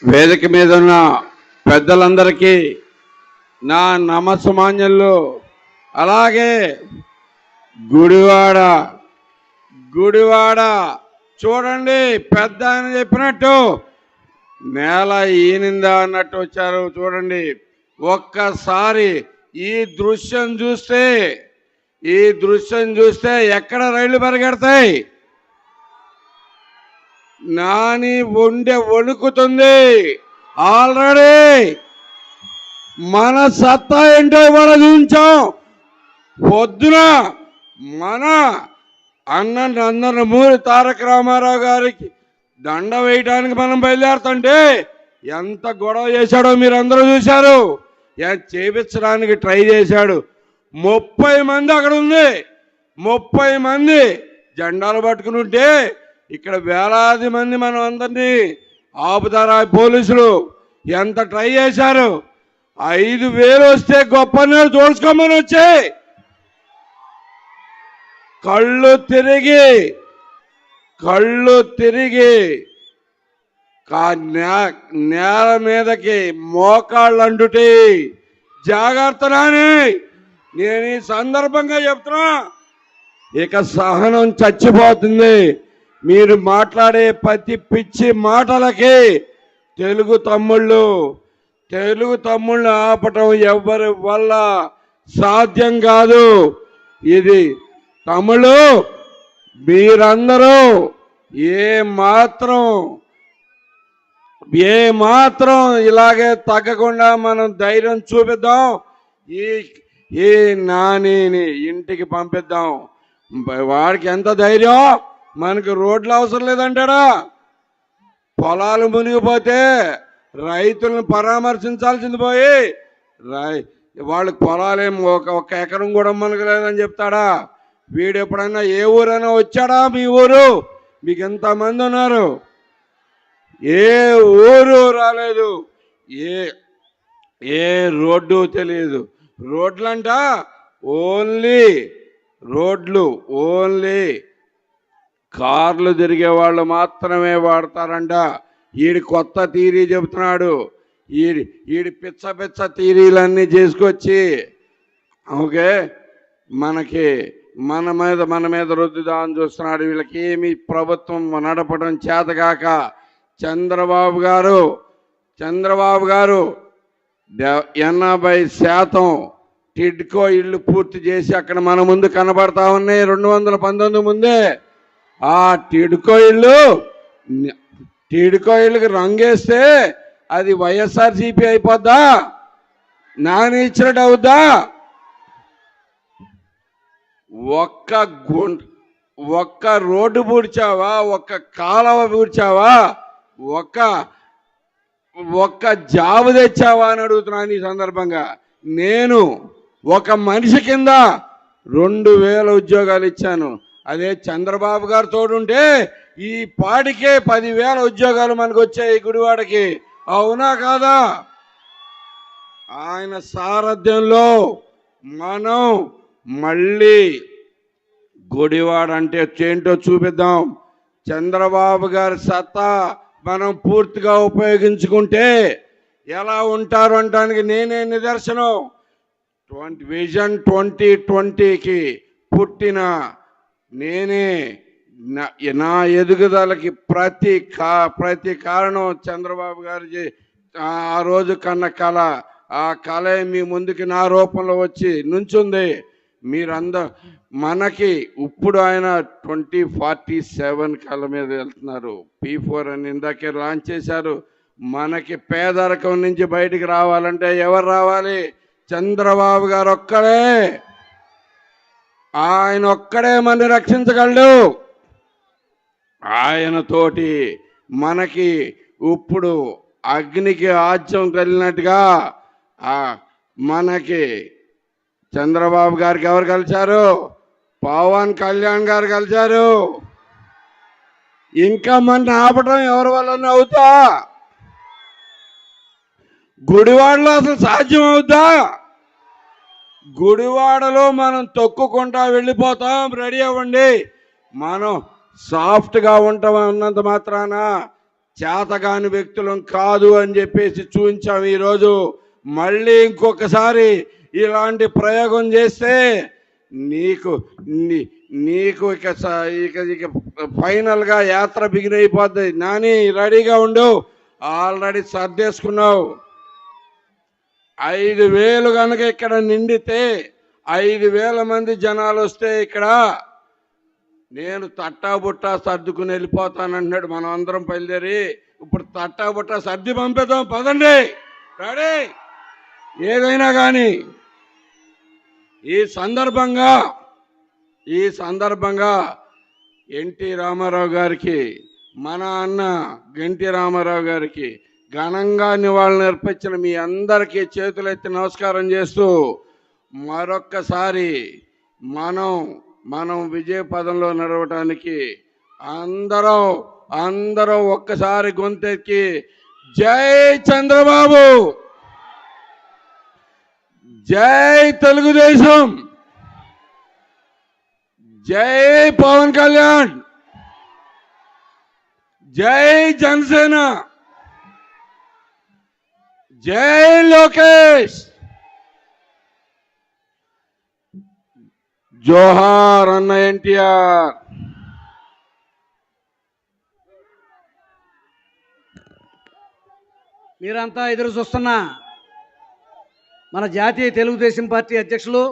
వేదిక మీద ఉన్న పెద్దలందరికీ నా నమస్సమాన్యులు. అలాగే గుడివాడ గుడివాడ చూడండి, పెద్ద ఆయన చెప్పినట్టు నేల ఈనిందా అన్నట్టు వచ్చారు. చూడండి, ఒక్కసారి ఈ దృశ్యం చూస్తే ఎక్కడ రైళ్లు పరిగెడతాయి? నాని వణుకుతుంది. ఆల్రెడీ మన సత్తా ఏంటో మనం చూపించాం. పొద్దున మన అన్న నందమూరి తారక రామారావు గారికి దండ వేయడానికి మనం బయలుదేరుతుంటే ఎంత గొడవ చేశాడో మీరందరూ చూశారు. చేపించడానికి ట్రై చేశాడు. 30 మంది అక్కడ ఉంది. 30 మంది జెండాలు పట్టుకుని ఉంటే ఇక్కడ వేలాది మంది మనం అందరినీ ఆపుతారా పోలీసులు? ఎంత ట్రై చేశారు. 5,000 వస్తే గొప్ప చూసుకోమని వచ్చాయి. కళ్ళు తిరిగి నేల మీదకి మోకాళ్ళు అంటుటే జాగ్రత్తనాని నేను ఈ సందర్భంగా చెప్తున్నా. ఇక సహనం చచ్చిపోతుంది. మీరు మాట్లాడే ప్రతి పిచ్చి మాటలకి తెలుగు తమ్ముళ్ళు ఆపటం ఎవరి వల్ల సాధ్యం కాదు. ఇది తమ్ముళ్ళు మీరందరూ ఏ మాత్రం ఇలాగే తగ్గకుండా మనం ధైర్యం చూపిద్దాం. ఈ నానిని ఇంటికి పంపిద్దాం. వాడికి ఎంత ధైర్యం! మనకు రోడ్లు అవసరం లేదంటాడా? పొలాలు మునిగిపోతే రైతులను పరామర్శించాల్సింది పోయి వాళ్ళకి పొలాలేం ఒక ఎకరం కూడా మనకు లేదని చెప్తాడా? వీడు ఎప్పుడైనా ఏ ఊరైనా వచ్చాడా? మీ ఊరు మీకు ఎంతమంది ఉన్నారు? ఏ ఊరు రాలేదు. ఏ రోడ్డు తెలియదు. రోడ్లంట ఓన్లీ కార్లు తిరిగే వాళ్ళు మాత్రమే వాడతారంట. ఈడి కొత్త థీరీ చెబుతున్నాడు. ఈడి పిచ్చ థీరీలన్నీ చేసుకొచ్చి ఓకే మన మీద రుద్దుదామని చూస్తున్నాడు. వీళ్ళకి ఏమి ప్రభుత్వం నడపడం చేతగాక చంద్రబాబు గారు 80% టిడ్కో ఇళ్ళు పూర్తి చేసి అక్కడ మన ముందు కనబడతా ఉన్నాయి. 219 ముందే ఆ టిడ్కో ఇళ్ళకి రంగేస్తే అది వైఎస్ఆర్సీపీ అయిపోద్దా? నాని ఇచ్చినట్టు అవుద్దా? ఒక్క రోడ్డు పూడ్చావా? ఒక్క కాలువ పూడ్చావా? ఒక్క జాబు తెచ్చావా అని అడుగుతున్నాను ఈ సందర్భంగా. నేను ఒక మనిషి కింద 2,000 ఉద్యోగాలు ఇచ్చాను. అదే చంద్రబాబు గారు తోడుంటే ఈ పాటికే 10,000 ఉద్యోగాలు మనకు వచ్చాయి గుడివాడకి. అవునా కాదా? ఆయన సారథ్యంలో మనం మళ్ళీ గుడివాడ అంటే ఏంటో చూపిద్దాం. చంద్రబాబు గారి సత్తా మనం పూర్తిగా ఉపయోగించుకుంటే ఎలా ఉంటారు అనడానికి నేనే నిదర్శనం. విజన్ 2020కి పుట్టిన నేనే. నా ఎదుగుదలకి ప్రతి కారణం చంద్రబాబు గారి ఆ రోజు కన్న కళ. ఆ కళ మీ ముందుకి నా రూపంలో వచ్చి నుంచుంది. మనకి ఇప్పుడు ఆయన 2047 కళ మీద వెళ్తున్నారు. P4 అని ఇందాకే లాంచ్ చేశారు. మనకి పేదరికం నుంచి బయటికి రావాలంటే ఎవరు రావాలి? చంద్రబాబు గారు ఒక్కడే. ఆయన ఒక్కడే మనని రక్షించగలడు. ఆయనతోటి మనకి ఇప్పుడు అగ్నికి ఆజ్యం కలిగినట్టుగా మనకి చంద్రబాబు గారికి ఎవరు కలిశారు? పవన్ కళ్యాణ్ గారు కలిశారు. ఇంకా మన ఆపటం ఎవరి వల్ల అవుతా? గుడివాడలో అసలు సాధ్యం అవుతా? గుడివాడలో మనం తొక్కుకుంటా వెళ్ళిపోతాం. రెడీ అవ్వండి. మనం సాఫ్ట్గా ఉంటాం అన్నంత మాత్రాన చేతగాని వ్యక్తులం కాదు అని చెప్పేసి చూపించాం. ఈరోజు మళ్ళీ ఇంకొకసారి ఇలాంటి ప్రయోగం చేస్తే నీకు నీకు ఇక ఫైనల్గా యాత్ర బిగిన్ అయిపోద్ది. నాని రెడీగా ఉండు, ఆల్రెడీ సర్దేసుకున్నావు. 5,000 కనుక ఇక్కడ నిండితే 5,000 మంది జనాలు వస్తే ఇక్కడ నేను తట్టాబుట్టా సర్దుకుని వెళ్ళిపోతానంటున్నాడు. మనం అందరం బయలుదేరి ఇప్పుడు తట్టాబుట్టా సర్ది పంపిద్దాం, పదండి, రెడీ. ఏదైనా కానీ ఈ సందర్భంగా ఎన్టీ రామారావు గారికి, మన అన్న గంటి రామారావు గారికి ఘనంగా నివాళులు అర్పించిన మీ అందరికీ చేతులెత్తి నమస్కారం చేస్తూ మరొక్కసారి మనం విజయ పదంలో నడవటానికి అందరూ ఒక్కసారి గొంతెక్కి జై చంద్రబాబు, జై తెలుగుదేశం, జై పవన్ కళ్యాణ్, జై జనసేన, జై లోకేష్, జోహార్ అన్న ఎన్టీఆర్. మీరంతా ఎదురు చూస్తున్న మన జాతీయ తెలుగుదేశం పార్టీ అధ్యక్షులు